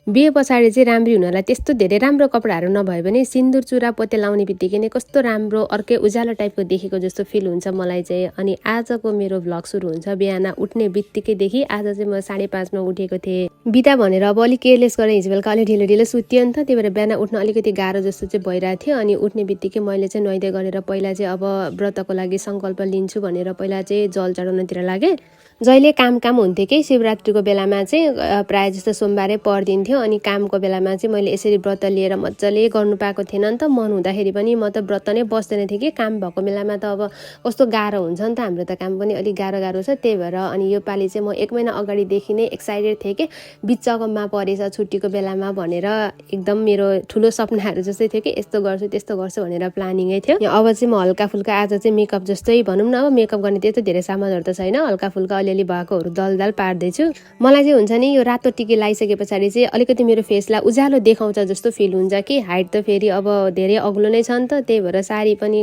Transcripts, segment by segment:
बिहे पछाडि चाहिँ राम्री हुनलाई त्यस्तो धेरै राम्रो कपडाहरू नभए पनि सिन्दुर चुरा पोते लाउने बित्तिकै नै कस्तो राम्रो अर्कै उज्यालो टाइपको देखेको जस्तो फिल हुन्छ मलाई चाहिँ। अनि आजको मेरो भ्लग सुरु हुन्छ बिहान उठ्ने बित्तिकैदेखि। आज चाहिँ म 5:30मा उठेको थिएँ। बिदा भनेर अब अलिक केयरलेस गरेर हिजो बेलुका अलि ढिलो सुत्यो नि त, त्यही भएर बिहान उठ्न अलिकति गाह्रो जस्तो चाहिँ भइरहेको थियो। अनि उठ्ने बित्तिकै मैले चाहिँ नुहाइधुवाइ गरेर पहिला चाहिँ अब व्रतको लागि सङ्कल्प लिन्छु भनेर पहिला चाहिँ जल चढाउनतिर लागेँ। जहिले काम हुन्थ्यो कि शिवरात्रिको बेलामा चाहिँ प्रायः जस्तो सोमबारै पर्दिन्थ्यो। अनि कामको बेलामा चाहिँ मैले यसरी व्रत लिएर मजाले गर्नु पाएको थिएन नि त। मन हुँदाखेरि पनि म त व्रत नै बस्दैन थिएँ कि काम भएको बेलामा त अब कस्तो गाह्रो हुन्छ नि त, हाम्रो त काम पनि अलिक गाह्रो छ। त्यही भएर अनि यो पालि चाहिँ म 1 महिना अगाडिदेखि नै एक्साइटेड थिएँ कि बिचगममा परेछ छुट्टीको बेलामा भनेर। एकदम मेरो ठुलो सपनाहरू जस्तै थियो कि यस्तो गर्छु त्यस्तो गर्छु भनेर प्लानिङै थियो। अब चाहिँ म हल्का फुल्का आज चाहिँ मेकअप जस्तै भनौँ न, अब मेकअप गर्ने त्यस्तो धेरै सामानहरू त छैन, हल्का फुल्का अलिअलि भएकोहरू दलदाल पार्दैछु। मलाई चाहिँ हुन्छ नि यो रातो टिकी लगाइसके पछाडि चाहिँ अलिकति मेरो फेसलाई उज्यालो देखाउँछ जस्तो फिल हुन्छ कि। हाइट त फेरि अब धेरै अग्लो नै छ नि त, त्यही भएर साडी पनि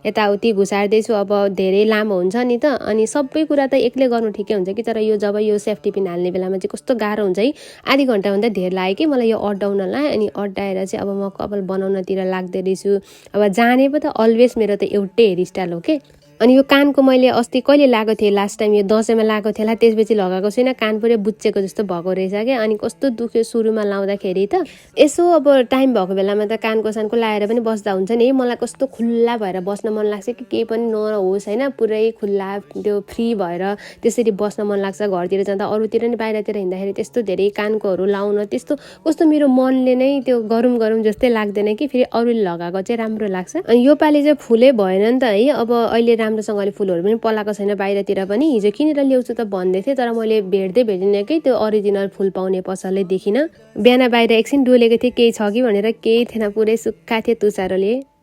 यताउति घुसार्दैछु, अब धेरै लामो हुन्छ नि त। अनि सबै कुरा त एक्लै गर्नु ठिकै हुन्छ कि, तर यो जब यो सेफ्टी पिन हाल्ने बेलामा चाहिँ कस्तो गाह्रो हुन्छ है। आधी घन्टाभन्दा धेरै लाग्यो कि मलाई यो अड्डाउनलाई। अनि अड्डाएर चाहिँ अब म कपाल बनाउनतिर लाग्दै रहेछु। अब जाने पो त अलवेज मेरो त एउटै हेयरस्टाइल हो कि। अनि यो कानको मैले अस्ति कहिले लगाएको थिएँ, लास्ट टाइम यो दसैँमा लगाएको थिएँ होला, त्यसपछि लगाएको छैन। कान पुरै बुच्चेको जस्तो भएको रहेछ क्या। अनि कस्तो दुख्यो सुरुमा लाउँदाखेरि त। यसो अब टाइम भएको बेलामा त कानको सानको लगाएर पनि बस्दा हुन्छ नि। मलाई कस्तो खुल्ला भएर बस्न मन लाग्छ कि केही पनि नहोस् होइन, पुरै खुल्ला त्यो फ्री भएर त्यसरी बस्न मन लाग्छ। घरतिर जाँदा अरूतिर नि बाहिरतिर हिँड्दाखेरि त्यस्तो धेरै कानकोहरू लाउन त्यस्तो कस्तो मेरो मनले नै त्यो गरौँ जस्तै लाग्दैन कि। फेरि अरूले लगाएको चाहिँ राम्रो लाग्छ। अनि यो पालि चाहिँ फुलै भएन नि त है। अब अहिले राम्रोसँगले फुलहरू पनि पलाएको छैन बाहिरतिर पनि। हिजो किनेर ल्याउँछु त भन्दै थिएँ, तर मैले भेट्दिनँ कि त्यो ओरिजिनल फुल पाउने पसलै देखिनँ। बिहान बाहिर एकछिन डुलेको थिएँ केही छ कि भनेर, केही थिएन, पुरै सुक्खा थियो तुषारले।